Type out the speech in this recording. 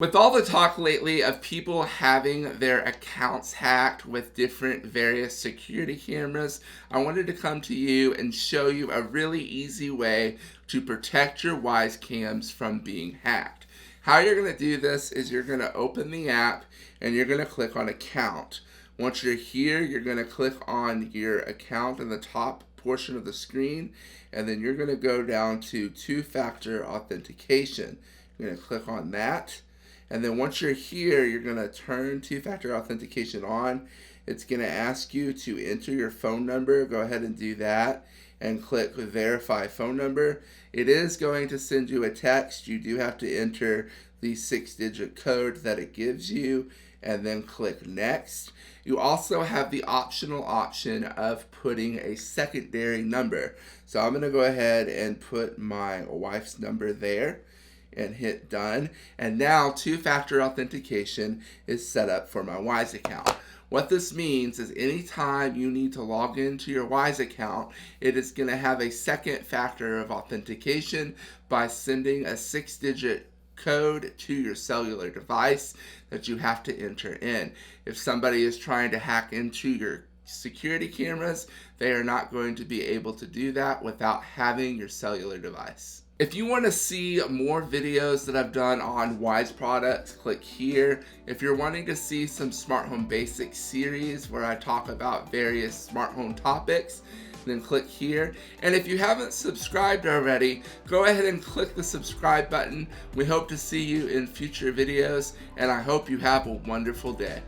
With all the talk lately of people having their accounts hacked with different various security cameras, I wanted to come to you and show you a really easy way to protect your Wyze cams from being hacked. How you're going to do this is you're going to open the app and you're going to click on account. Once you're here, you're going to click on your account in the top portion of the screen, and then you're going to go down to two-factor authentication. You're going to click on that. And then once you're here, you're going to turn two-factor authentication on. It's going to ask you to enter your phone number. Go ahead and do that and click verify phone number. It is going to send you a text. You do have to enter the 6-digit code that it gives you and then click next. You also have the optional option of putting a secondary number. So I'm going to go ahead and put my wife's number there and hit done. And now two-factor authentication is set up for my Wyze account. What this means is anytime you need to log into your Wyze account, it is going to have a second factor of authentication by sending a 6-digit code to your cellular device that you have to enter in. If somebody is trying to hack into your security cameras, they are not going to be able to do that without having your cellular device. If you want to see more videos that I've done on Wyze products, click here. If you're wanting to see some smart home basics series where I talk about various smart home topics, then click here. And if you haven't subscribed already, go ahead and click the subscribe button. We hope to see you in future videos, and I hope you have a wonderful day.